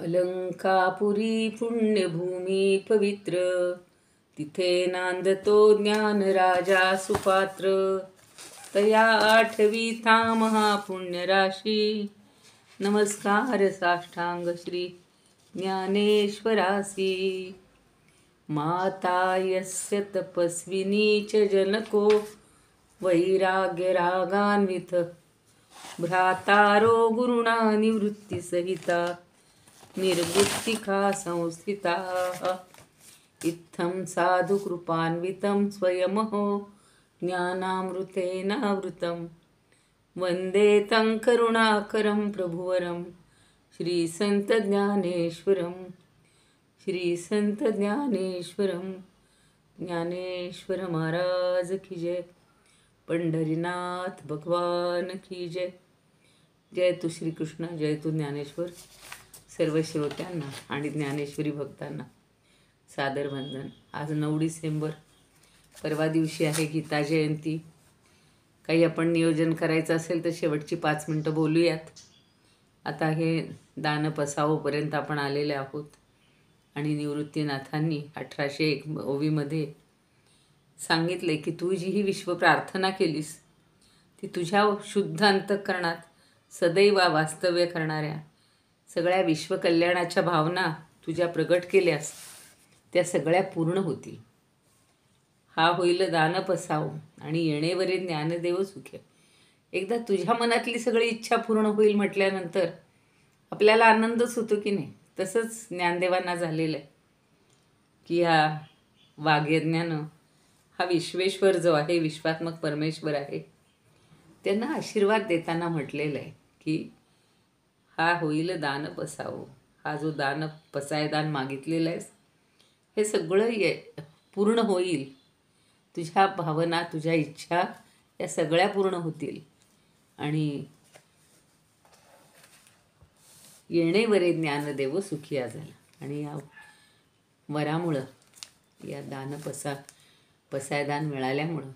अलंकापुरी पुण्यभूमी पवित्र, तिथे नांदतो ज्ञान राजा सुपात्र. तया आठवीता महापुण्यराशी, नमस्कार साष्टांग श्री ज्ञानेश्वरासी. माता यस्य तपस्विनी च जनको, वैराग्य रागान्वित भ्रातारो गुरुणा निवृत्तिसहिता निर्वृत्तिका संस्थिताः. इत्थं साधु कृपान्वितं स्वयमहो ज्ञानामृतेनावृतं. वन्दे तं करुणाकरं प्रभुवरं श्रीसंत ज्ञानेश्वरं. श्रीसंत ज्ञानेश्वरं. ज्ञानेश्वर महाराज की जय. पंढरीनाथ भगवान की जय. जय तू श्रीकृष्ण, जय तू ज्ञानेश्वर. सर्व श्रोत्यांना आणि ज्ञानेश्वरी भक्तांना सादर वंदन. आज 9 डिसेंबर, परवा दिवशी आहे गीता जयंती. काही आपण नियोजन करायचं असेल तर शेवटची 5 मिनटं बोलूयात. आता हे दान पसावोपर्यंत आपण आलेले आहोत. आणि निवृत्तीनाथांनी 1801 ओवीमध्ये सांगितले की तू जी ही विश्व प्रार्थना केलीस ती तुझ्या शुद्ध अंतःकरणात सदैव वास्तव्य करणाऱ्या सगळ्या विश्वकल्याणाच्या भावना तुझ्या प्रगट केल्यास त्या सगळ्या पूर्ण होतील. हा होईल दान पसाव आणि येणेवरे ज्ञानदेव सुखे. एकदा तुझ्या मनातली सगळी इच्छा पूर्ण होईल म्हटल्यानंतर आपल्याला आनंदच होतो की नाही. तसंच ज्ञानदेवांना झालेलं आहे की ह्या वाग्यज्ञानं हा विश्वेश्वर जो आहे, विश्वात्मक परमेश्वर आहे, त्यांना आशीर्वाद देताना म्हटलेलं आहे की हा होईल दान पसावो. हा जो दान पसायदान मागितलेलं आहेस हे सगळं पूर्ण होईल. तुझ्या भावना, तुझ्या इच्छा या सगळ्या पूर्ण होतील आणि येणेवरे ज्ञानदेव सुखिया झाला. आणि या वरामुळं, या दान पसायदान मिळाल्यामुळं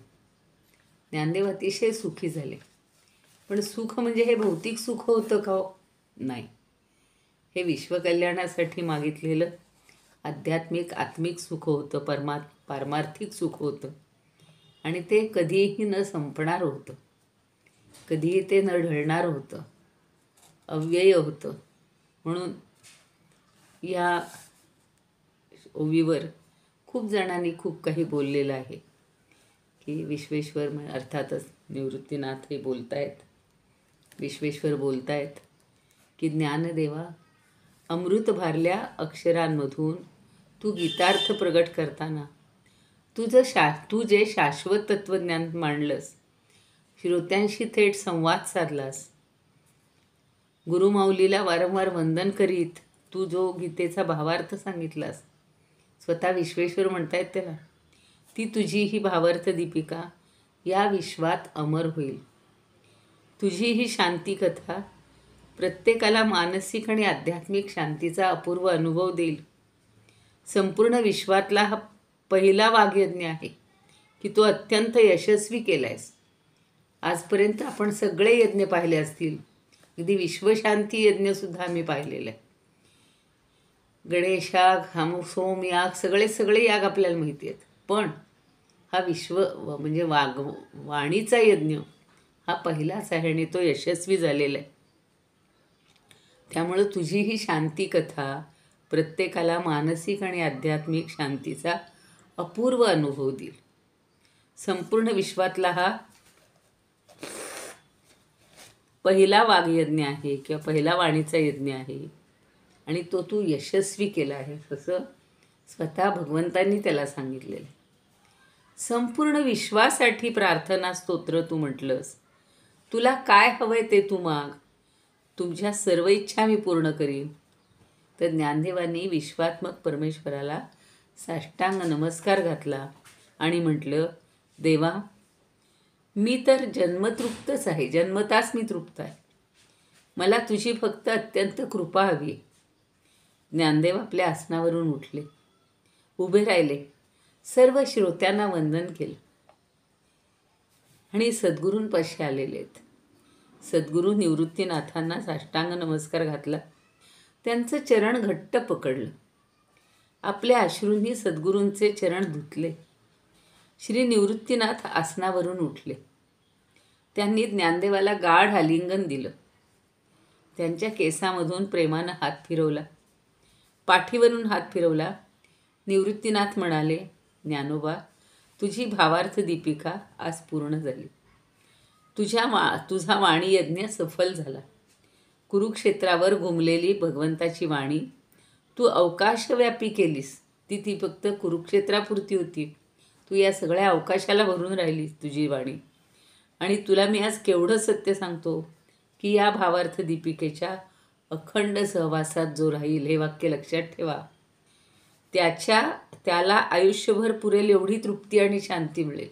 ज्ञानदेव अतिशय सुखी झाले. पण सुख म्हणजे हे भौतिक सुख होतं का? नाही. हे विश्वकल्याणासाठी मागितलेलं आध्यात्मिक आत्मिक सुख होतं, पारमार्थिक सुख होतं. आणि ते कधीही न संपणार होतं, कधीही ते न ढळणार होतं, अव्यय होतं. म्हणून या ओवीवर खूप जणांनी खूप काही बोललेलं आहे की विश्वेश्वर अर्थातच निवृत्तीनाथ हे बोलत आहेत, विश्वेश्वर बोलत आहेत की ज्ञानदेवा, अमृत भारल्या अक्षरांमधून तू गीतार्थ प्रगट करताना तू जे शाश्वत तत्त्वज्ञान मांडलंस, श्रोत्यांशी थेट संवाद साधलास, गुरुमाऊलीला वारंवार वंदन करीत तू जो गीतेचा भावार्थ सांगितलास, स्वतः विश्वेश्वर म्हणतायत त्याला, ती तुझी ही भावार्थ दीपिका या विश्वात अमर होईल. तुझी ही शांती कथा प्रत्येकाला मानसिक आणि आध्यात्मिक शांतीचा अपूर्व अनुभव देईल. संपूर्ण विश्वातला हा पहिला वाग्यज्ञ आहे की तो अत्यंत यशस्वी केलायस. आजपर्यंत आपण सगळे यज्ञ पाहिले असतील, अगदी विश्वशांती यज्ञसुद्धा आम्ही पाहिलेलं आहे. गणेशाग, सोमयाग, सगळे याग आपल्याला माहिती आहेत. पण हा म्हणजे वाणीचा यज्ञ हा पहिलाच आहे आणि तो यशस्वी झालेला आहे. त्यामुळं तुझी ही शांती कथा प्रत्येकाला मानसिक आणि आध्यात्मिक शांतीचा अपूर्व अनुभव देईल. संपूर्ण विश्वातला हा पहिला वाग्यज्ञ आहे किंवा पहिला वाणीचा यज्ञ आहे आणि तो तू यशस्वी केला आहे, असं स्वतः भगवंतांनी त्याला सांगितलेलं. संपूर्ण विश्वासाठी प्रार्थना स्तोत्र तू म्हटलंस. तुला काय हवंय ते तू माग, तुझ्या सर्व इच्छा मी पूर्ण करीन. तर ज्ञानदेवांनी विश्वात्मक परमेश्वराला साष्टांग नमस्कार घातला आणि म्हटलं, देवा, मी तर जन्मतृप्तच आहे, जन्मताच मी तृप्त आहे. मला तुझी फक्त अत्यंत कृपा हवी. ज्ञानदेव आपल्या आसनावरून उठले, उभे राहिले, सर्व श्रोत्यांना वंदन केलं आणि सद्गुरूंपाशी आलेले आहेत. सद्गुरू निवृत्तीनाथांना साष्टांग नमस्कार घातला. त्यांचं चरण घट्ट पकडलं. आपल्या अश्रूंनी सद्गुरूंचे चरण धुतले. श्री निवृत्तीनाथ आसनावरून उठले. त्यांनी ज्ञानदेवाला गाढ आलिंगन दिलं. त्यांच्या केसामधून प्रेमानं हात फिरवला. पाठीवरून हात फिरवला. निवृत्तीनाथ म्हणाले, ज्ञानोबा, तुझी भावार्थ दीपिका आज पूर्ण झाली. तुझा वाणी यज्ञ सफल झाला. कुरुक्षेत्रावर घुमलेली भगवंताची वाणी तू अवकाशव्यापी केलीस. ती फक्त कुरुक्षेत्रापुरती होती. तू या सगळ्या अवकाशाला भरून राहिलीस तुझी वाणी. आणि तुला मी आज केवढं सत्य सांगतो की या भावार्थ दीपिकेच्या अखंड सहवासात जो राहील, हे वाक्य लक्षात ठेवा, त्याला आयुष्यभर पुरेल एवढी तृप्ती आणि शांती मिळेल.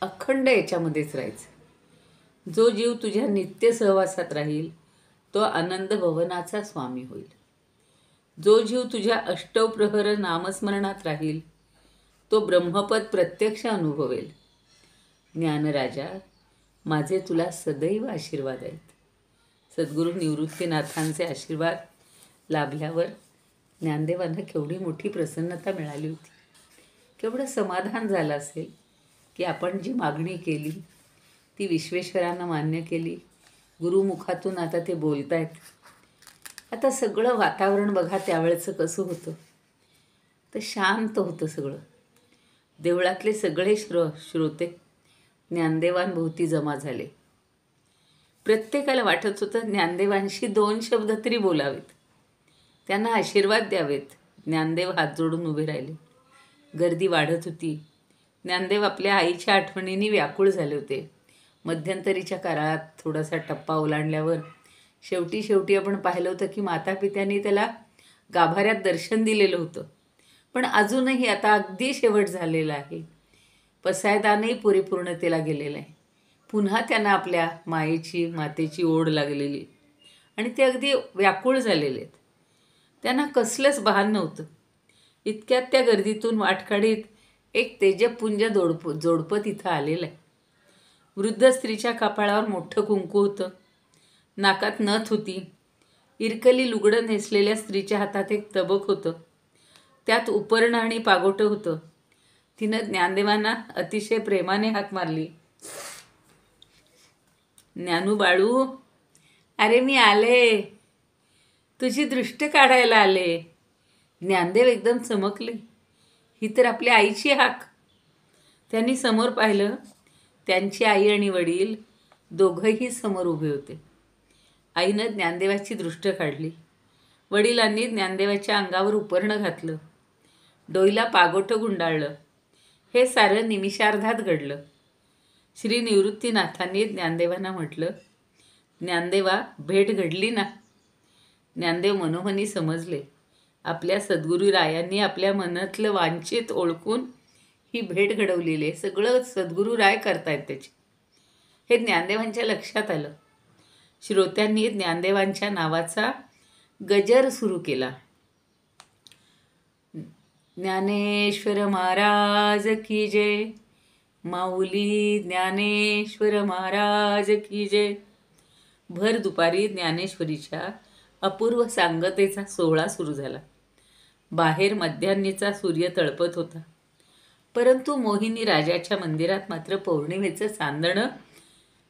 अखंड याच्यामध्येच राहायचं. जो जीव तुझ्या नित्य सहवासात राहील तो आनंद भवनाचा स्वामी होईल. जो जीव तुझ्या अष्टप्रहर नामस्मरणात राहील तो ब्रह्मपद प्रत्यक्ष अनुभवेल. ज्ञानराजा, माझे तुला सदैव आशीर्वाद आहेत. सद्गुरू निवृत्तीनाथांचे आशीर्वाद लाभल्यावर ज्ञानदेवांना केवढी मोठी प्रसन्नता मिळाली होती. केवढं समाधान झालं असेल की आपण जी मागणी केली ती विश्वेश्वरानं मान्य केली. गुरुमुखातून आता ते बोलत आहेत. आता सगळं वातावरण बघा त्यावेळेचं कसं होतं. तर शांत होतं सगळं. देवळातले सगळे श्रोते ज्ञानदेवांभोवती जमा झाले. प्रत्येकाला वाटत होतं ज्ञानदेवांशी 2 शब्द तरी बोलावेत, त्यांना आशीर्वाद द्यावेत. ज्ञानदेव हात जोडून उभे राहिले. गर्दी वाढत होती. ज्ञानदेव आपल्या आईच्या आठवणींनी व्याकुळ झाले होते. मध्यंतरीच्या काळात थोडासा टप्पा ओलांडल्यावर शेवटी आपण पाहिलं होतं की मातापित्यांनी त्याला गाभाऱ्यात दर्शन दिलेलं होतं. पण अजूनही आता अगदी शेवट झालेला आहे. पसायदानही परिपूर्णतेला गेलेलं आहे. पुन्हा त्यांना आपल्या मातेची ओढ लागलेली आणि ते अगदी व्याकुळ झालेले आहेत. त्यांना कसलंच भान नव्हतं. इतक्यात त्या गर्दीतून वाट काढीत एक तेजपुंज जोडपं तिथं आलेलं आहे. वृद्ध स्त्रीच्या कपाळावर मोठं कुंकू होतं. नाकात नथ होती. इरकली लुगडं नेसलेल्या स्त्रीच्या हातात एक तबक होतं. त्यात उपरणं आणि पागोटं होतं. तिनं ज्ञानदेवांना अतिशय प्रेमाने हाक मारली. ज्ञानू बाळू, अरे मी आले, तुझी दृष्ट काढायला आले. ज्ञानदेव एकदम चमकले. ही तर आपल्या आईची हाक. त्यांनी समोर पाहिलं. त्यांची आई आणि वडील दोघंही समोर उभे होते. आईनं ज्ञानदेवाची दृष्ट काढली. वडिलांनी ज्ञानदेवाच्या अंगावर उपरणं घातलं. डोईला पागोटं गुंडाळलं. हे सारं निमिषार्धात घडलं. श्री निवृत्तीनाथांनी ज्ञानदेवांना म्हटलं, ज्ञानदेवा, भेट घडली ना. ज्ञानदेव मनोमनी समजले. आपल्या सद्गुरू रायांनी आपल्या मनातलं वांछित ओळखून ही भेट घडवलेली आहे. सगळं सद्गुरू राय करतायत त्याची. हे ज्ञानदेवांच्या लक्षात आलं. श्रोत्यांनी ज्ञानदेवांच्या नावाचा गजर सुरू केला. ज्ञानेश्वर महाराज की जय. माऊली ज्ञानेश्वर महाराज की जय. भर दुपारी ज्ञानेश्वरीच्या अपूर्व सांगतेचा सोहळा सुरू झाला. बाहेर मध्यान्नीचा सूर्य तळपत होता. परंतु मोहिनी राजाच्या मंदिरात मात्र पौर्णिमेचं चांदणं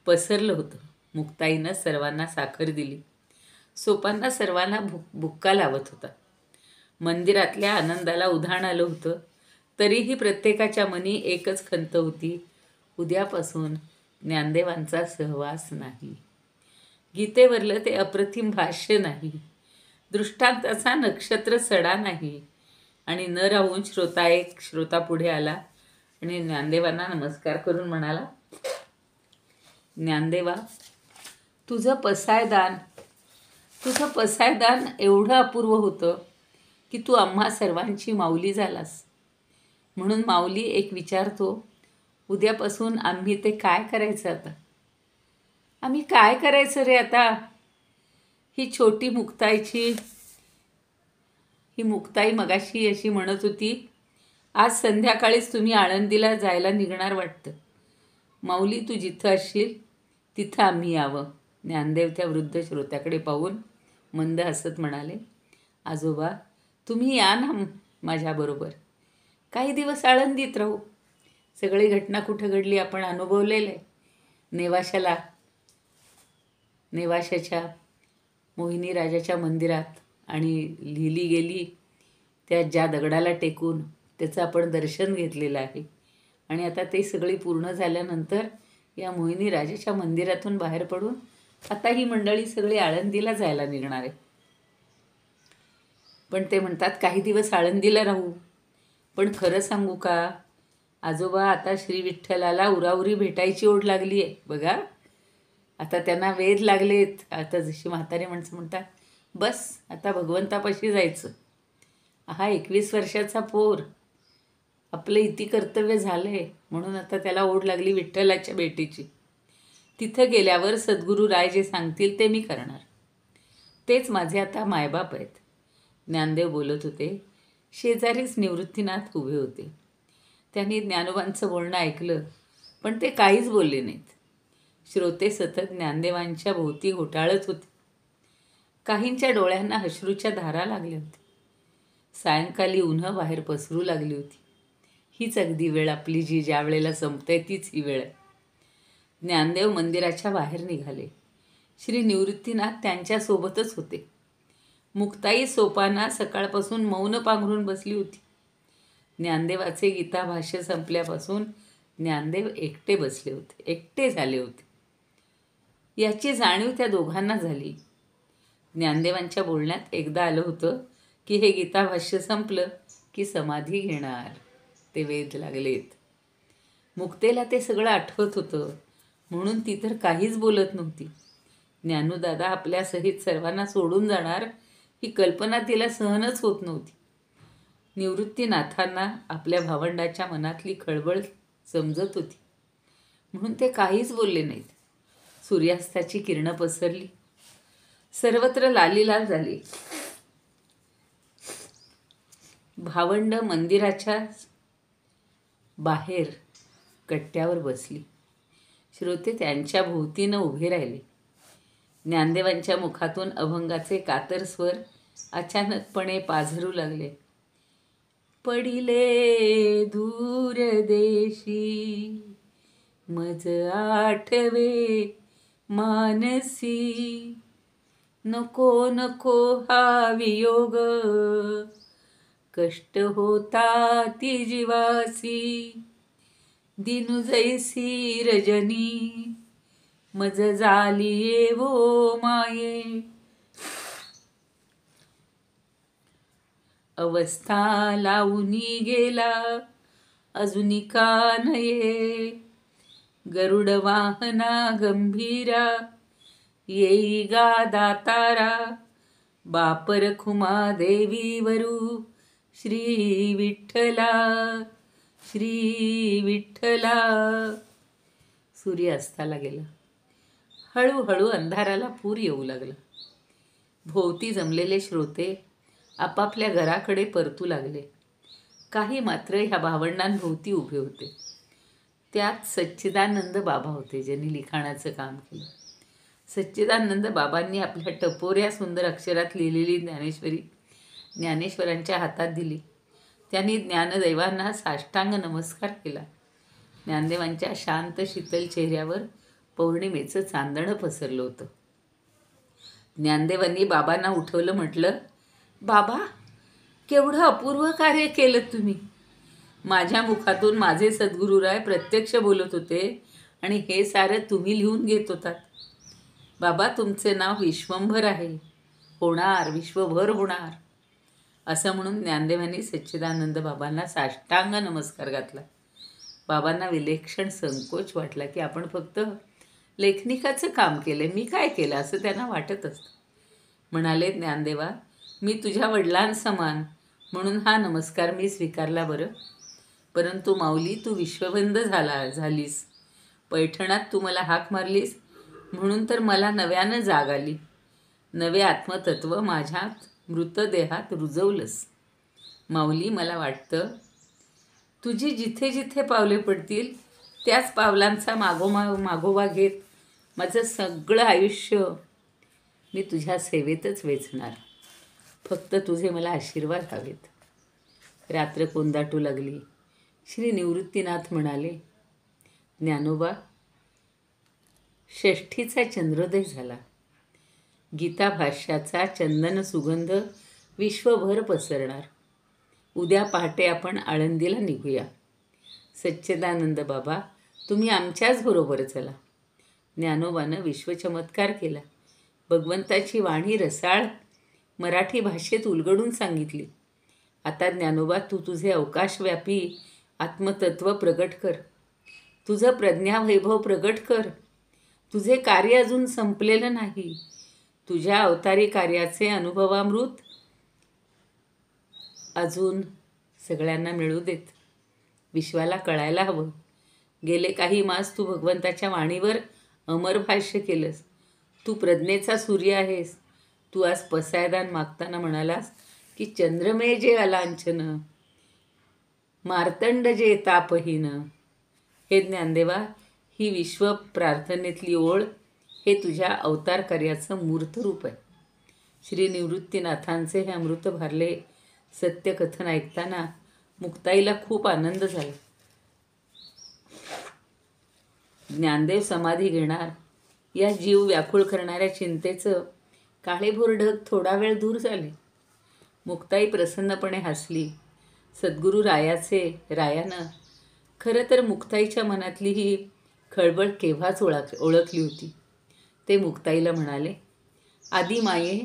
पसरलं होतं. मुक्ताईनं सर्वांना साखर दिली. सोपांना सर्वांना बुक्का लावत होता. मंदिरातल्या आनंदाला उधाण आलं होतं. तरीही प्रत्येकाच्या मनी एकच खंत होती, उद्यापासून ज्ञानदेवांचा सहवास नाही. गीतेवरलं ते अप्रतिम भाष्य नाही. दृष्टांताचा नक्षत्र सडा नाही. आणि न राहून श्रोता पुढे आला आणि ज्ञानदेवांना नमस्कार करून म्हणाला, ज्ञानदेवा, तुझं पसायदान एवढं अपूर्व होतं की तू आम्हा सर्वांची माऊली झालास. म्हणून माऊली एक विचारतो, उद्यापासून आम्ही ते काय करायचं आता? आम्ही काय करायचं रे आता? ही छोटी मुक्ताई मगाशी अशी म्हणत होती, आज संध्याकाळीच तुम्ही आळंदीला जायला निघणार वाटतं. माऊली, तू जिथं असशील तिथं आम्ही यावं. ज्ञानदेव त्या वृद्ध श्रोत्याकडे पाहून मंद हसत म्हणाले, आजोबा तुम्ही या ना माझ्याबरोबर. काही दिवस आळंदीत राहू. सगळी घटना कुठं घडली आपण अनुभवलेलं आहे. नेवाशाच्या मोहिनी राजाच्या मंदिरात आणि लिहिली गेली त्या ज्या दगडाला टेकून त्याचं आपण दर्शन घेतलेलं आहे. आणि आता ते सगळी पूर्ण झाल्यानंतर या मोहिनी राजाच्या मंदिरातून बाहेर पडून आता ही मंडळी सगळी आळंदीला जायला निघणार आहे. पण ते म्हणतात काही दिवस आळंदीला राहू. पण खरं सांगू का आजोबा, आता श्री विठ्ठलाला उराउरी भेटायची ओढ लागली आहे बघा. आता त्यांना वेध लागलेत. आता जशी म्हातारी माणसं म्हणतात, बस आता भगवंतापाशी जायचं. हा 21 वर्षाचा पोर, आपलं इति कर्तव्य झालं आहे म्हणून आता त्याला ओढ लागली विठ्ठलाच्या भेटीची. तिथं गेल्यावर सद्गुरू राय जे सांगतील ते मी करणार. तेच माझे आता मायबाप आहेत. ज्ञानदेव बोलत होते. शेजारीच निवृत्तीनाथ उभे होते. त्यांनी ज्ञानोबांचं बोलणं ऐकलं, पण ते काहीच बोलले नाहीत. श्रोते सतत ज्ञानदेवांच्या भोवती घोटाळत होते. काहींच्या डोळ्यांना अश्रूच्या धारा लागल्या होत्या. सायंकाली उन्हं बाहेर पसरू लागली होती. हीच अगदी वेळ आपली जी ज्या वेळेला संपते तीच ही वेळ आहे. ज्ञानदेव मंदिराच्या बाहेर निघाले. श्री निवृत्तीनाथ त्यांच्यासोबतच होते. मुक्ताई सोपाना सकाळपासून मौन पांघरून बसली होती. ज्ञानदेवाचे गीता भाष्य संपल्यापासून ज्ञानदेव एकटे बसले होते, एकटे झाले होते. याची जाणीव त्या दोघांना झाली. ज्ञानदेवांच्या बोलण्यात एकदा आलं होतं की हे गीता भाष्य संपलं की समाधी घेणार. ते वेध लागलेत. मुक्तेला ते सगळं आठवत होतं म्हणून ती तर काहीच बोलत नव्हती. ज्ञानूदादा आपल्या सहित सर्वांना सोडून जाणार ही कल्पना तिला सहनच होत नव्हती. निवृत्तीनाथांना आपल्या भावंडाच्या मनातली खळबळ समजत होती म्हणून ते काहीच बोलले नाहीत. सूर्यास्ताची किरणं पसरली. सर्वत्र लालीलाल झाली. भावंड मंदिराच्या बाहेर कट्ट्यावर बसली. श्रोते त्यांच्या भोवतीनं उभे राहिले. ज्ञानदेवांच्या मुखातून अभंगाचे कातर स्वर अचानकपणे पाझरू लागले. पडिले दूर देशी मज आठवे मानसी, नको नको हा वियोग कष्ट होता ती जीवासी. दिनू जैसी रजनी मज झाली येवो माये, अवस्था लावूनी गेला अजुनी का नये. गरुड वाहना गंभीरा येई गा दातारा, बापर खुमा देवीवरू श्री विठ्ठला श्री विठ्ठला. सूर्य अस्ताला गेला. हळूहळू अंधाराला पूर येऊ लागला. भोवती जमलेले श्रोते आपापल्या घराकडे परतू लागले. काही मात्र ह्या भावंडांभोवती उभे होते. त्यात सच्चिदानंद बाबा होते ज्यांनी लिखाणाचं काम केलं. सच्चिदानंद बाबांनी आपल्या टपोऱ्या सुंदर अक्षरात लिहिलेली ज्ञानेश्वरी ज्ञानेश्वरांच्या हातात दिली. त्यांनी ज्ञानदेवांना साष्टांग नमस्कार केला. ज्ञानदेवांच्या शांत शीतल चेहऱ्यावर पौर्णिमेचं चांदणं पसरलं होतं. ज्ञानदेवांनी बाबांना उठवलं. म्हटलं, बाबा केवढं अपूर्व कार्य केलं तुम्ही. माझ्या मुखातून माझे सद्गुरुराय प्रत्यक्ष बोलत होते आणि हे सारं तुम्ही लिहून घेत होतात. बाबा तुमचे नाव विश्वंभर आहे, होणार विश्वभर होणार. असं म्हणून ज्ञानदेवांनी सच्चिदानंद बाबांना साष्टांग नमस्कार घातला. बाबांना विलक्षण संकोच वाटला की आपण फक्त लेखनिकाचं काम केलं, मी काय केलं असं त्यांना वाटत असतं. म्हणाले, ज्ञानदेवा मी तुझ्या वडिलांसमान म्हणून हा नमस्कार मी स्वीकारला बरं. परंतु माऊली तू विश्वबंद झालीस. पैठणात तू मला हाक मारलीस म्हणून तर मला नव्यानं जाग आली. नवे आत्मतत्व माझ्या मृतदेहात रुजवलंस. माऊली मला वाटतं तुझी जिथे जिथे पावले पडतील त्याच पावलांचा मागोवा घेत माझं सगळं आयुष्य मी तुझ्या सेवेतच वेचणार. फक्त तुझे मला आशीर्वाद हवेत. रात्र कोंदाटू लागली. श्री निवृत्तीनाथ म्हणाले, ज्ञानोबा, षष्ठीचा चंद्रोदय झाला. गीता भाष्याचा चंदन सुगंध विश्वभर पसरणार. उद्या पहाटे आपण आळंदीला निघूया. सच्चिदानंद बाबा, तुम्ही आमच्याच बरोबर चला. ज्ञानोबानं विश्वचमत्कार केला. भगवंताची वाणी रसाळ मराठी भाषेत उलगडून सांगितली. आता ज्ञानोबा, तू तुझे अवकाशव्यापी आत्मतत्व प्रगट कर. तुझं प्रज्ञावैभव प्रगट कर. तुझे कार्य अजून संपलेलं नाही. तुझ्या अवतारी कार्याचे अनुभवामृत अजून सगळ्यांना मिळू देत. विश्वाला कळायला हवं. गेले काही मास तू भगवंताच्या वाणीवर अमर भाष्य केलंस. तू प्रज्ञेचा सूर्य आहेस. तू आज पसायदान मागताना म्हणालास की चंद्रमे जे अलांछन, मार्तंड जे तापहीन. हे ज्ञानदेवा, ही विश्व प्रार्थनेतली ओळ हे तुझ्या अवतार कार्याचं मूर्त रूप आहे. श्री निवृत्तीनाथांचे हे अमृत भारले सत्यकथन ऐकताना मुक्ताईला खूप आनंद झाला. ज्ञानदेव समाधी घेणार या जीव व्याकुळ करणाऱ्या चिंतेचं काळेभोर ढग थोडा वेळ दूर झाले. मुक्ताई प्रसन्नपणे हसली. सद्गुरू रायानं खरं तर मुक्ताईच्या मनातली ही खळबळ केव्हाच ओळखली होती. ते मुक्ताईला म्हणाले, आदी माये,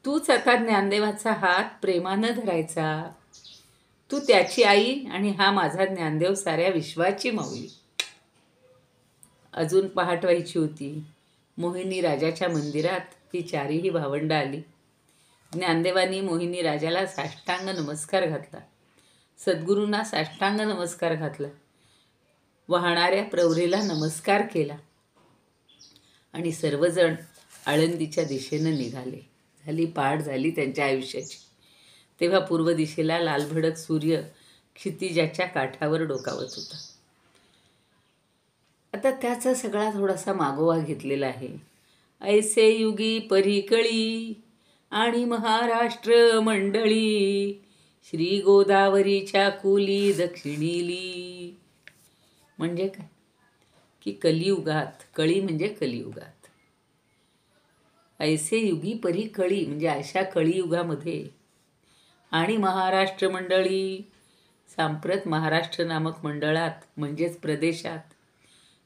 तूच आता ज्ञानदेवाचा हात प्रेमानं धरायचा. तू त्याची आई आणि हा माझा ज्ञानदेव साऱ्या विश्वाची माऊली. अजून पहाट व्हायची होती. मोहिनी राजाच्या मंदिरात ती चारीही भावंड आली. ज्ञानदेवांनी मोहिनी राजाला साष्टांग नमस्कार घातला. सद्गुरूंना साष्टांग नमस्कार घातला. वाहणाऱ्या प्रवरेला नमस्कार केला आणि सर्वजण आळंदीच्या दिशेनं निघाले. पहाट झाली त्यांच्या आयुष्याची. तेव्हा पूर्व दिशेला लालभडक सूर्य क्षितिजाच्या काठावर डोकावत होता. आता त्याचा सगळा थोडासा मागोवा घेतलेला आहे. ऐसे युगी परिकळी आणि महाराष्ट्र मंडळी, श्री गोदावरीच्या कुली दक्षिणीली. म्हणजे काय की कलियुगात, कळी म्हणजे कलियुगात, ऐसे युगी परिकळी म्हणजे अशा कळीयुगामध्ये आणि महाराष्ट्र मंडळी, सांप्रत महाराष्ट्र नामक मंडळात म्हणजेच प्रदेशात,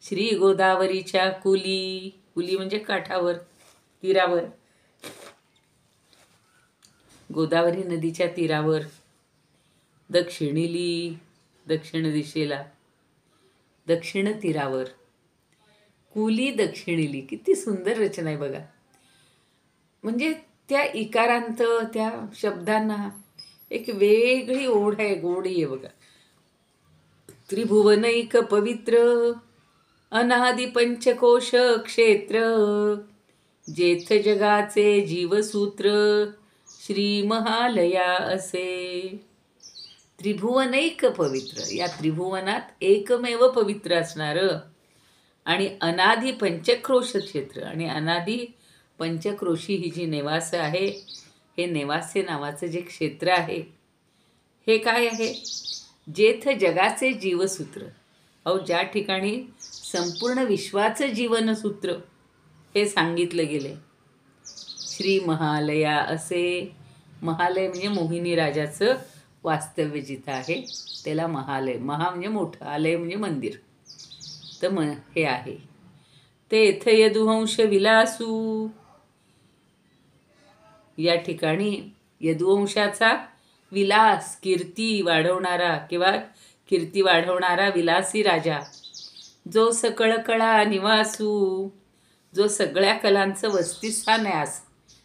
श्री गोदावरीच्या कुली, कुली म्हणजे काठावर, तीरावर, गोदावरी नदीच्या तीरावर, दक्षिणीली दक्षिण दिशेला, दक्षिण तीरावर, कुली दक्षिणीली. किती सुंदर रचना आहे बघा. म्हणजे त्या इकारांत, त्या शब्दांना एक वेगळी ओढ आहे, गोडी आहे बघा. त्रिभुवनैक पवित्र अनादि पंचकोश क्षेत्र, जेथ जगाचे जीवसूत्र श्री महालया असे. त्रिभुवनैक पवित्र, या त्रिभुवनात एकमेव पवित्र असणारं आणि अनादि पंचक्रोश क्षेत्र, आणि अनादि पंचक्रोशी ही जी नेवास आहे, हे नेवासे नावाचं जे क्षेत्र आहे हे काय आहे, जेथ जगाचे जीवसूत्र. अहो, ज्या ठिकाणी संपूर्ण विश्वाचं जीवनसूत्र हे सांगितलं गेले, श्री महालया असे. महालय म्हणजे मोहिनी राजाचं वास्तव्य जिथं आहे त्याला महालय. महा म्हणजे मोठं, आलय म्हणजे मंदिर. तर हे आहे तेथ यदुवंश विलासू. या ठिकाणी यदुवंशाचा विलास, कीर्ती वाढवणारा किंवा कीर्ती वाढवणारा विलासी राजा, जो सकळ कळा निवासू, जो सगळ्या कलांचं वसतिस्थान आहे,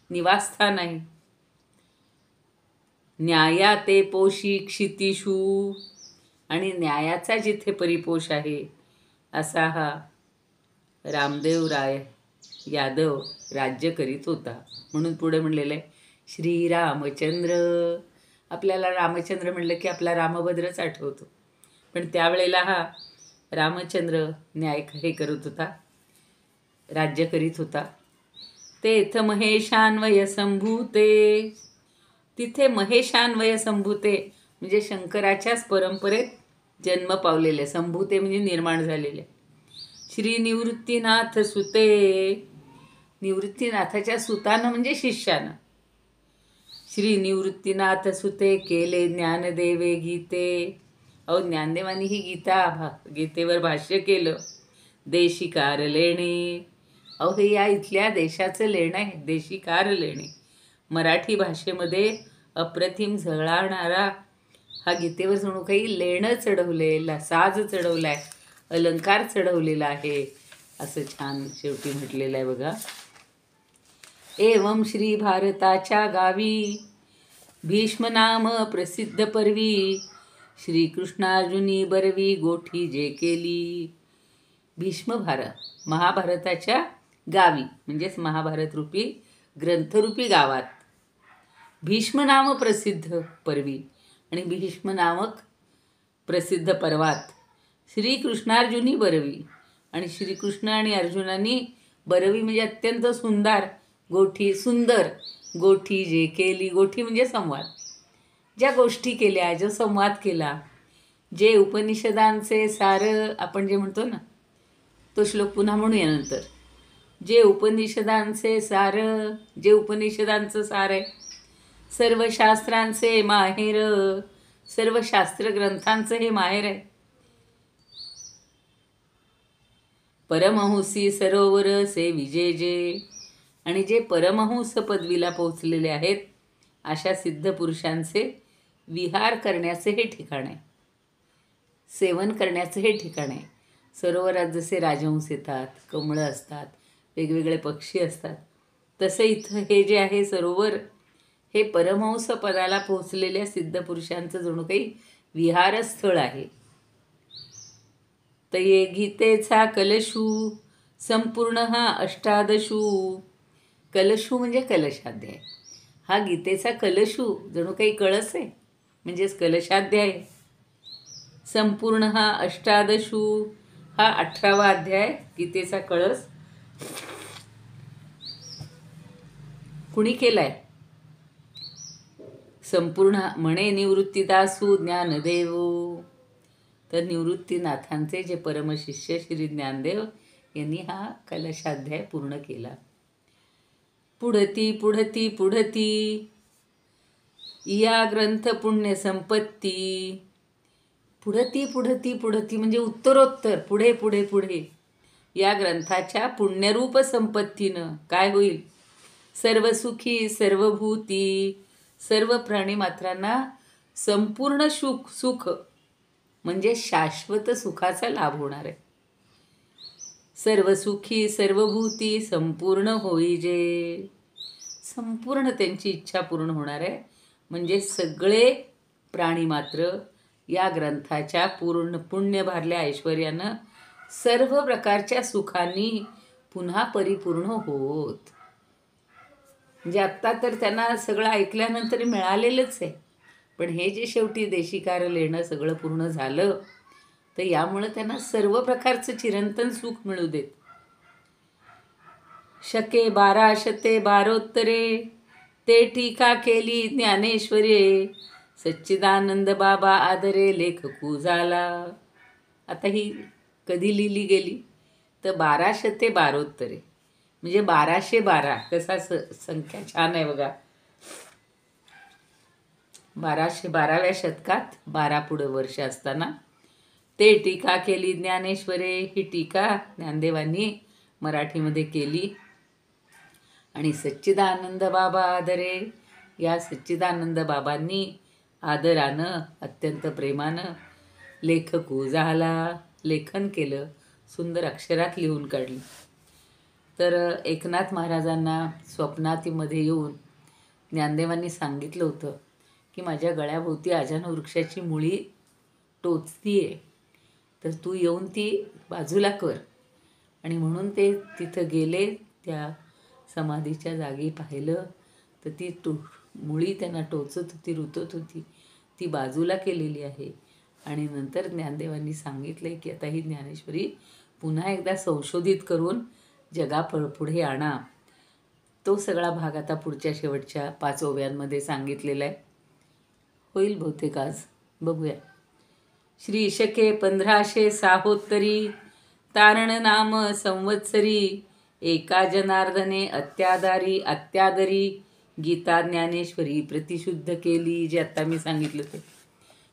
निवासस्थान आहे. न्याया ते पोषी क्षितिषू, आणि न्यायाचा जिथे परिपोष आहे असा हा रामदेव राय यादव राज्य करीत होता. म्हणून पुढे म्हणलेलं आहे श्रीरामचंद्र. आपल्याला रामचंद्र म्हणलं की आपला रामभद्रच आठवतो, पण त्यावेळेला हा रामचंद्र न्याय हे करत होता, राज्य करीत होता. तेथ महेशान्वय संभूते. तिथे महेशान्वय संभूते म्हणजे शंकराच्याच परंपरेत जन्म पावलेले, संभूते म्हणजे निर्माण झालेले. श्री निवृत्तीनाथ सुते, निवृत्तीनाथाच्या सुतानं म्हणजे शिष्यानं. श्री निवृत्तीनाथ सुते केले ज्ञानदेवे गीते. अहो ज्ञानदेवानी ही गीतेवर भाष्य केलं. देशिकार लेणे, अहो हे या इथल्या देशाचं लेणं आहे, देशिकार लेणे. मराठी भाषेमध्ये अप्रतिम झळाळणारा हा गीतेवर जणू काही लेणं चढवलेला, साज चढवलाय, अलंकार चढवलेला आहे, असं छान शेवटी म्हटलेलं आहे बघा. एवं श्री भारताच्या गावी भीष्म नाम प्रसिद्ध परवी. श्रीकृष्णार्जुनी बरवी गोठी जे केली. भीष्म महाभारताच्या गावी म्हणजेच महाभारत रूपी ग्रंथरूपी गावात भीष्म नाम प्रसिद्ध परवी आणि भीष्म नामक प्रसिद्ध पर्वात श्रीकृष्णार्जुनी बरवी आणि श्रीकृष्ण आणि अर्जुनांनी बरवी म्हणजे अत्यंत सुंदर गोठी जे केली. गोठी म्हणजे संवाद, ज्या गोष्टी केल्या, जो संवाद केला, जे उपनिषदांचे सार आपण जे म्हणतो ना, तो श्लोक पुन्हा म्हणूया नंतर. जे उपनिषदांचे सार, जे उपनिषदांचं सार आहे, सर्व शास्त्रांचे माहेर, सर्व शास्त्र ग्रंथांचं हे माहेर आहे. परमहंसी सरोवर से विजय जे, आणि जे परमहंस पदवीला पोहोचलेले आहेत अशा सिद्ध पुरुषांचे विहार करण्याचे हे ठिकाण आहे, सेवन करण्याचं हे ठिकाण आहे. सरोवरात जसे राजहंस येतात, कमळं असतात, वेगवेगळे पक्षी असतात, तसं इथं हे जे आहे सरोवर हे परमहंस पदाला पोहोचलेल्या सिद्ध पुरुषांचं जणू काही विहारस्थळ आहे. तये गीतेचा कलशू संपूर्ण हा अष्टादशू. कलशू म्हणजे कलशाध्याय. हा गीतेचा कलशू जणू काही कळस आहे, म्हणजेच कलशाध्याय. संपूर्ण हा अष्टादशू हा 18वा अध्याय गीतेचा कळस. कुणी केलाय? संपूर्ण म्हणे निवृत्तीदासू ज्ञानदेव. तर निवृत्तीनाथांचे जे परमशिष्य श्री ज्ञानदेव यांनी हा कलशाध्याय पूर्ण केला. पुढती पुढती पुढती या ग्रंथ पुण्य संपत्ती. पुढती पुढती पुढती म्हणजे उत्तरोत्तर, पुढे पुढे पुढे या ग्रंथाच्या पुण्यरूप संपत्तीनं काय होईल? सर्व सुखी सर्वभूती, सर्व प्राणीमात्रांना संपूर्ण सुख म्हणजे शाश्वत सुखाचा लाभ होणार आहे. सर्व सुखी सर्वभूती संपूर्ण होईजे, संपूर्ण त्यांची इच्छा पूर्ण होणार आहे. म्हणजे सगळे प्राणीमात्र या ग्रंथाच्या पूर्ण पुण्य भारल्या ऐश्वर्यानं सर्व प्रकारच्या सुखांनी पुन्हा परिपूर्ण होत. म्हणजे आत्ता तर त्यांना सगळं ऐकल्यानंतर मिळालेलंच आहे, पण हे जे शेवटी देशिकार लेणं सगळं पूर्ण झालं तर यामुळं त्यांना सर्व प्रकारचं चिरंतन सुख मिळू देत. शके 1212 ते टीका केली ज्ञानेश्वरे. सच्चिदानंद बाबा आदरे लेखकू झाला. आता ही कधी लिहिली गेली तर 1212 म्हणजे 1212. कसा संख्या छान आहे बघा. 1212व्या शतकात 12 पुढं वर्ष असताना ते टीका केली ज्ञानेश्वरे. ही टीका ज्ञानदेवांनी मराठीमध्ये केली. आणि सच्चिदानंद बाबा आदरे, या सच्चिदानंद बाबांनी आदरानं अत्यंत प्रेमानं लेखकू झाला, लेखन केलं, सुंदर अक्षरात लिहून काढली. तर एकनाथ महाराजांना स्वप्नातीमध्ये येऊन ज्ञानदेवांनी सांगितलं होतं की माझ्या गळ्याभोवती आजान वृक्षाची मुळी टोचती आहे, तर तू येऊन ती बाजूला कर. आणि म्हणून ते तिथं गेले, त्या समाधीच्या जागी पाहिलं तर ती मुळी त्यांना टोचत होती, रुतत होती, ती बाजूला केलेली आहे. आणि नंतर ज्ञानदेवांनी सांगितलं की आता ही ज्ञानेश्वरी पुन्हा एकदा संशोधित करून जगापुढे आणा. तो सगळा भाग आता पुढच्या शेवटच्या 5 ओव्यांमध्ये सांगितलेला आहे. होईल बहुतेक आज, बघूया. श्री शके 1506 तारण नाम संवत्सरी एका जनार्दने अत्यादरी गीता ज्ञानेश्वरी प्रतिशुद्ध केली. जे आत्ता मी सांगितलं ते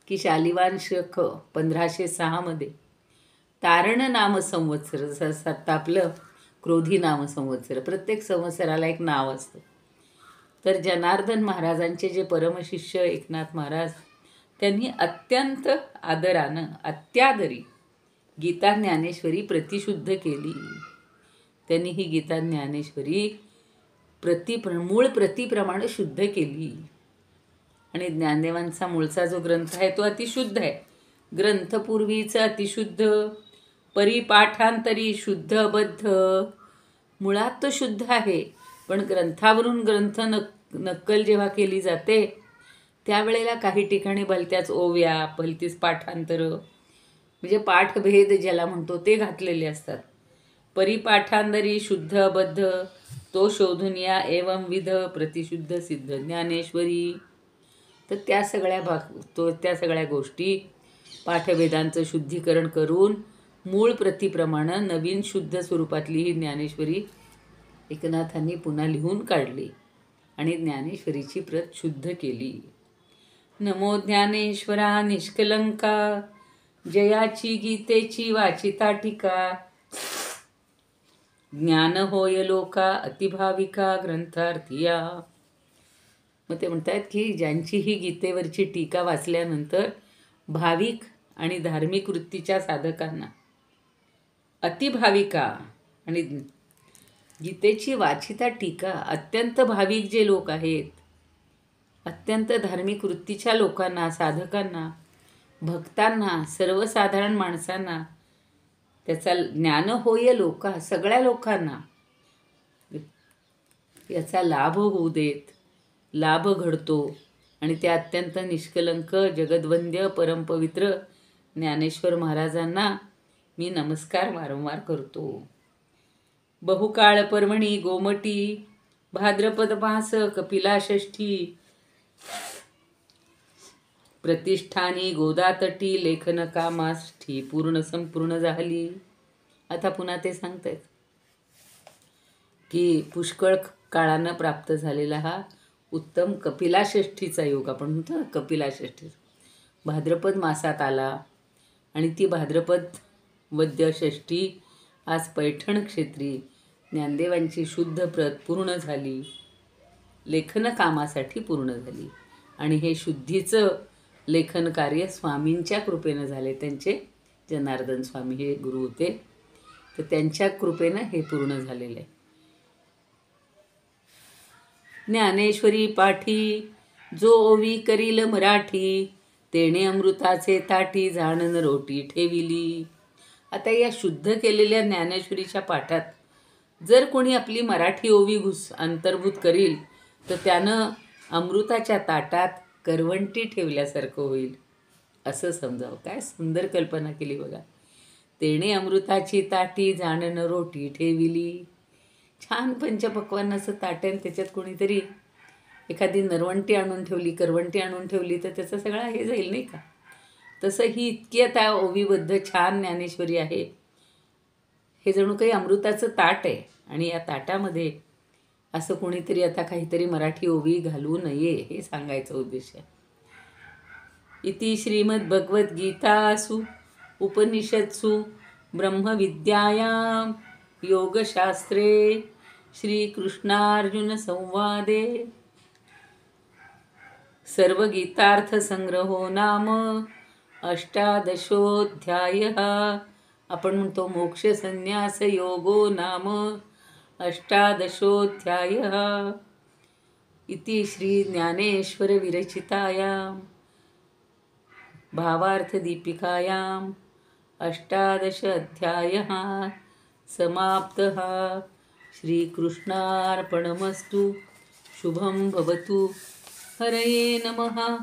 की शालिवान शक 1506 मध्ये तारण नाम संवत्सर, जसं आत्ता आपलं क्रोधी नाम संवत्सर, प्रत्येक संवत्सराला एक नाव असतं. तर जनार्दन महाराजांचे जे परमशिष्य एकनाथ महाराज, त्यांनी अत्यंत आदरानं अत्यादरी गीता ज्ञानेश्वरी प्रतिशुद्ध केली. त्यांनी ही गीता ज्ञानेश्वरी मूळ प्रतीप्रमाणे शुद्ध केली. आणि ज्ञानदेवांचा मूळचा जो ग्रंथ आहे तो अतिशुद्ध आहे. ग्रंथपूर्वीचं अतिशुद्ध, परिपाठांतरी शुद्धबद्ध. मुळात तो शुद्ध आहे, पण ग्रंथावरून ग्रंथ नक्कल जेव्हा केली जाते त्यावेळेला काही ठिकाणी भलत्याच ओव्या, भलतीच पाठांतरं, म्हणजे पाठभेद ज्याला म्हणतो ते घातलेले असतात. परिपाठांतरी शुद्धबद्ध तो शोधून या एवं विध प्रतिशुद्ध सिद्ध ज्ञानेश्वरी. तर त्या सगळ्या गोष्टी पाठभेदांचं शुद्धीकरण करून मूळ प्रतीप्रमाणे नवीन शुद्ध स्वरूपातली ही ज्ञानेश्वरी एकनाथांनी पुन्हा लिहून काढली आणि ज्ञानेश्वरीची प्रत शुद्ध केली. नमो ज्ञानेश्वरा निष्कलंका जयाची गीतेची वाचिता टीका. ज्ञान होय लोका अतिभाविका ग्रंथार्थिया. मग ते म्हणतात की ज्यांची ही गीतेवरची टीका वाचल्यानंतर भाविक आणि धार्मिक वृत्तीच्या साधकांना, अतिभाविका आणि गीतेची वाचिता टीका, अत्यंत भाविक जे लोक आहेत, अत्यंत धार्मिक वृत्तीच्या लोकांना, साधकांना, भक्तांना, सर्वसाधारण माणसांना त्याचा ज्ञान होय लोका, सगळ्या लोकांना याचा लाभ होऊ देत. लाभ घडतो आणि ते अत्यंत निष्कलंक जगद्वंद्य परमपवित्र ज्ञानेश्वर महाराजांना मी नमस्कार वारंवार करतो. बहुकाळ पर्वणी गोमटी भाद्रपद मास कपिला षष्ठी प्रतिष्ठानी गोदातटी लेखन कामाष्ठी पूर्ण संपूर्ण झाली. आता पुन्हा ते सांगतायत की पुष्कळ काळानं प्राप्त झालेला हा उत्तम कपिला षष्ठीचा योग, आपण म्हणतो ना कपिला षष्ठी, भाद्रपद मासात आला आणि ती भाद्रपद वद्य षष्ठी आज पैठण क्षेत्री ज्ञानदेवांची शुद्ध प्रत पूर्ण झाली, लेखन कामासाठी पूर्ण झाली. आणि हे शुद्धीचं लेखन कार्य स्वामींच्या कृपेनं झाले. त्यांचे जनार्दन स्वामी हे गुरु होते, तर त्यांच्या कृपेनं हे पूर्ण झालेलं आहे. ज्ञानेश्वरी पाठी जो ओवी करील मराठी तेणे अमृताचे ताटी जाणन रोटी ठेविली. आता या शुद्ध केलेल्या ज्ञानेश्वरीच्या पाठात जर कोणी आपली मराठी ओवी अंतर्भूत करील तर त्यानं अमृताच्या ताटात करवंटी ठेवल्यासारखं होईल असं समजावं. काय सुंदर कल्पना केली बघा. तेणे अमृताची ताटी जाणन रोटी ठेविली. छान पंचपक्वान्नाचं ताट आहे, त्याच्यात कोणीतरी एखादी नरवंटी आणून ठेवली, करवंटी आणून ठेवली तर त्याचा सगळा हे जाईल नाही का. तसं ही इतकी आता ओवीबद्ध छान ज्ञानेश्वरी आहे. हे जणू काही अमृताचं ताट आहे आणि या ताटामध्ये असं कोणीतरी आता काहीतरी मराठी ओवी घालू नये हे सांगायचा उद्देश आहे. इति श्रीमद्भगवद्गीतासु उपनिषत्सु ब्रह्मविद्यायां योगशास्त्रे श्रीकृष्णार्जुन संवादे सर्वगीतार्थसंग्रहो नाम 18 आपण म्हणतो मोक्ष संन्यास योगो नाम 18 इति श्री ज्ञानेश्वर विरचितायां भावार्थ दीपिकायां 18 समाप्तः. श्रीकृष्णार्पणमस्तु. शुभं भवतु. हरये नमः.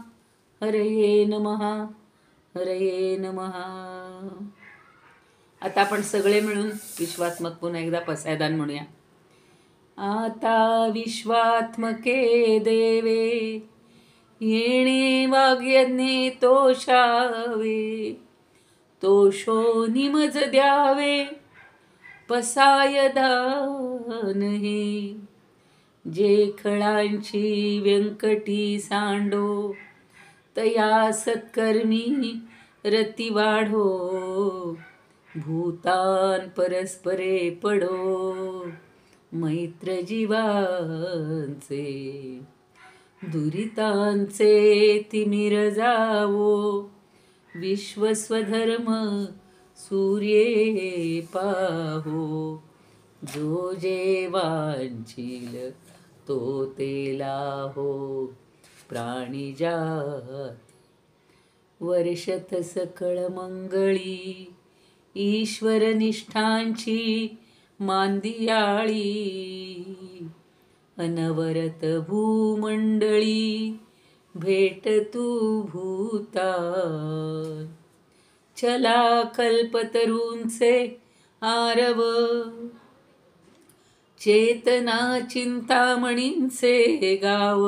हरये नमः. हरये नमः. आता आपण सगळे मिळून विश्वात्मक पुन्हा एकदा पसायदान म्हणूया. आता विश्वात्मके देवे येणे वाग्यज्ञे तोषावे तोषो निमज द्यावे पसाय दान हे जे खळांची व्यंकटी सांडो तया सत्कर्मी रती वाढो भूतान परस्परे पडो मैत्र जीवांचे दुरितांचे तिमिर जावो विश्वस्वधर्म सूर्ये पाहो जो जे वांछील तो ते लाहो प्राणी जाती वर्षथ सकळ मंगळी ईश्वर निष्ठांची मांदियाळी अनवरत भूमंडळी भेट तू भूता चला कल्पतरूंचे आरव चेतना चिंतामणींचे गाव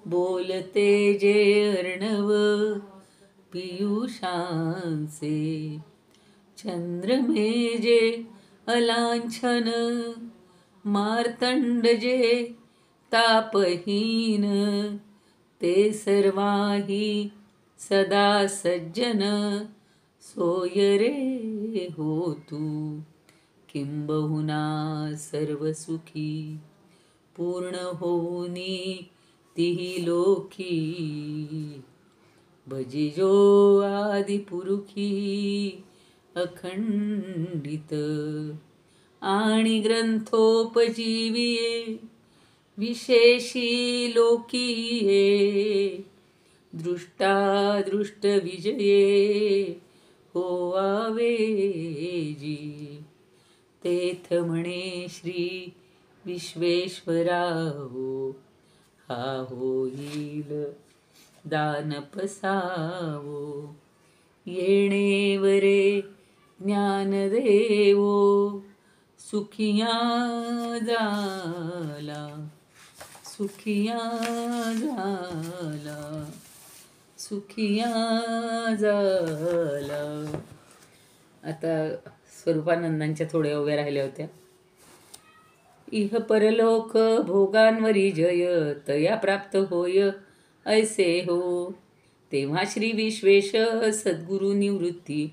बोलते जे अर्णव पियुषांचे चंद्रमे जे अलांछन मार्तंड जे तापहीन ते सर्वाही सदा सज्जन सोय रे हो तू किंबहुना सर्वसुखी पूर्ण होऊनी तिही लोकी भजिजो आदिपुरुखी अखंडित आणि ग्रंथोपजीविये विशेषी लोकीये दृष्टादृष्ट विजये हो आवेजी तेथ म्हणे श्री विश्वेश्वराहो हा होईल दान पसावो येणे वरे ज्ञानदेवो सुखिया झाला सुखिया झाला सुखिया झाला. आता स्वरूपानंदांच्या थोड्या उभ्या राहिल्या होत्या. इह परलोक भोगांवरी जय तया प्राप्त होय ऐसे हो तेव्हा श्री विश्वेश सद्गुरु निवृत्ती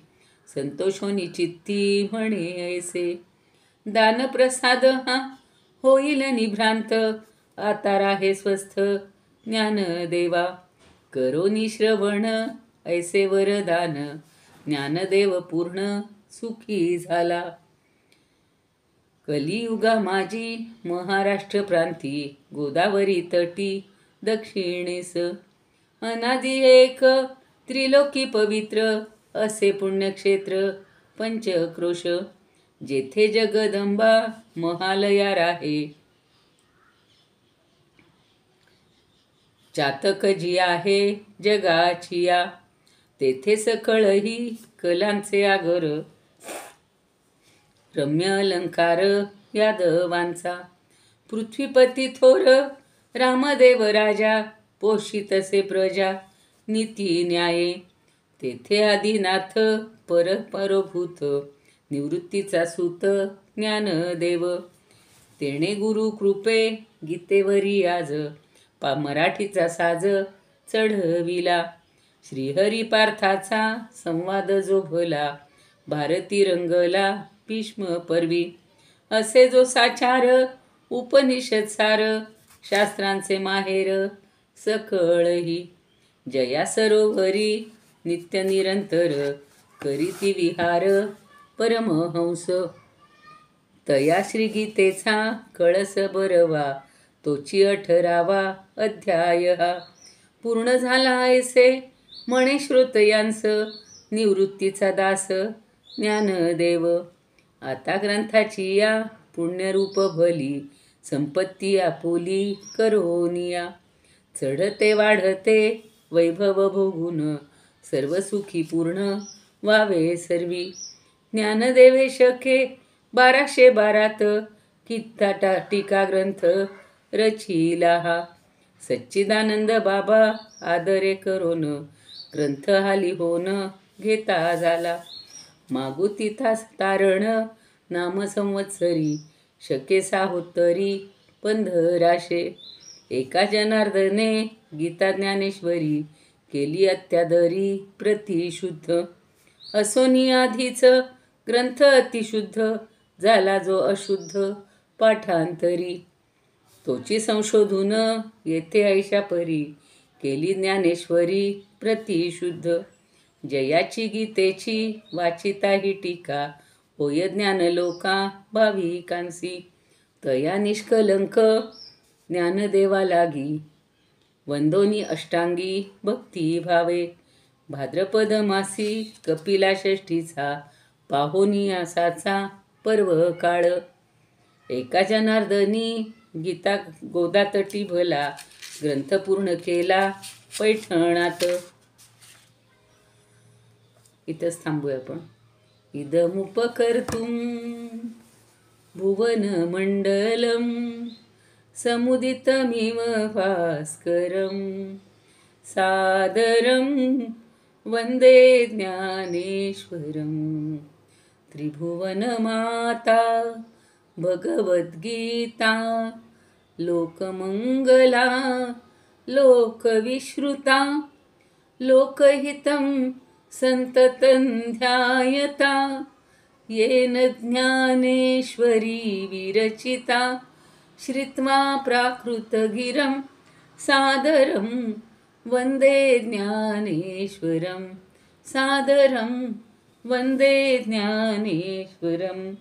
संतोषोनी चित्ती म्हणे ऐसे दान प्रसाद हा होईल निभ्रांत आता राहे स्वस्थ ज्ञानदेवा करोनी श्रवण ऐसे वरदान ज्ञानदेव पूर्ण सुखी झाला. कलियुगा माझी महाराष्ट्र प्रांती गोदावरी तटी दक्षिणेस अनादि एक त्रिलोकी पवित्र असे पुण्यक्षेत्र पंचक्रोश जेथे जगदंबा महालया राहे. चातक जी आहे जगाचिया तेथे सकळही कलांचे आगर रम्य अलंकार यादवांचा पृथ्वीपती थोर रामदेव राजा पोषितसे प्रजा नीती न्याये तेथे आदिनाथ परपरभूत निवृत्तीचा सूत ज्ञानदेव तेणे गुरु कृपे गीतेवरी आज मराठीचा साज चढविला. श्रीहरी पार्थाचा संवाद जो भला भारती रंगला भीष्म पर्वी असे जो साचार उपनिषद सार शास्त्रांचे माहेर सकळही जया सरोवरी नित्य निरंतर करीती विहार परमहंस तया श्रीगीतेचा कळस बरवा तोची 18वा अध्याय हा पूर्ण झाला ऐसे म्हणे श्रोतयांस निवृत्तीचा दास ज्ञानदेव. आता ग्रंथाची या पुण्यरूप भली संपत्ती आपुली करोनिया चढते वाढते वैभव भोगून सर्व सुखी पूर्ण व्हावे सर्वी. ज्ञानदेवे शके 1212 कित्ता टीका ग्रंथ रचिला हा. सच्चिदानंद बाबा आदरे करोन ग्रंथ हाली होन घेता झाला. मागू तिथास तारण नाम संवत्सरी शके साहोत्तरी पंधराशे. एका जनार्दने गीता ज्ञानेश्वरी केली अत्यादरी प्रतिशुद्ध. असोनी आधीच ग्रंथ अतिशुद्ध झाला जो अशुद्ध पाठांतरी. तोची संशोधून येथे ऐशा परी केली ज्ञानेश्वरी प्रतिशुद्ध. जयाची गीतेची वाचिता ही टीका होय ज्ञानलोका भाविकांसी. तया निष्कलंक ज्ञानदेवा लागी वंदोनी अष्टांगी भक्ती भावे. भाद्रपद मासी कपिला षष्ठीचा पाहोनी आसाचा पर्व काळ. एका जनार्दनी गीता गोदातटी भला ग्रंथ पूर्ण केला पैठणात. इथंच थांबूया आपण. इदमुपकर्तुं भुवन मंडलम समुदितमिव भास्करं सादरं वंदे ज्ञानेश्वरं. त्रिभुवनमाता भगवद्गीता लोकमंगला लोकविश्रुता लोकहितं संततं ध्यायता. येन ज्ञानेश्वरी विरचिता श्रित्वा प्राकृतगिरं सादरं वंदे ज्ञानेश्वरं सादरं वंदे ज्ञानेश्वरम्.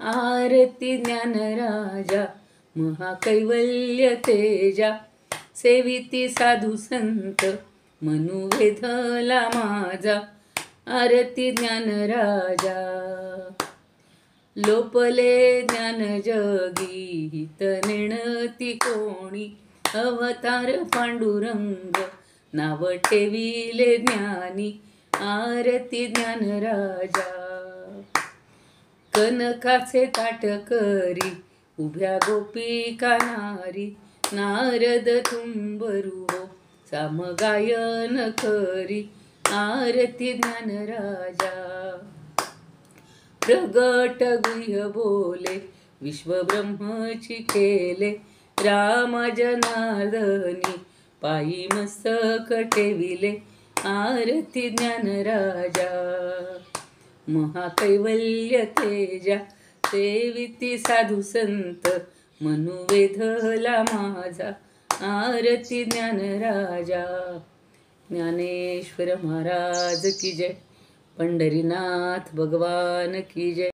आरती ज्ञानराजा महाकैवल्य तेजा सेविती साधू संत मनुवेधला माझा. आरती ज्ञानराजा लोपले ज्ञान जगी हित नेणती कोणी. अवतार पांडुरंग नाव ठेविले ज्ञानी. आरती ज्ञानराजा कनकाचे ताट करी उभ्या गोपिका नारी. नारद तुंबरू हो सामगायन करी. आरती ज्ञानराजा प्रगट गुह्य बोले विश्वब्रह्मची केले. राम जनार्दनी पायी मस्तक ठेविले. आरती ज्ञानराजा महाकैवल्य तेजा सेविती साधू संत मनुवेधला माझा. आरती ज्ञानराजा. ज्ञानेश्वर महाराज की जय. पंढरीनाथ भगवान की जय.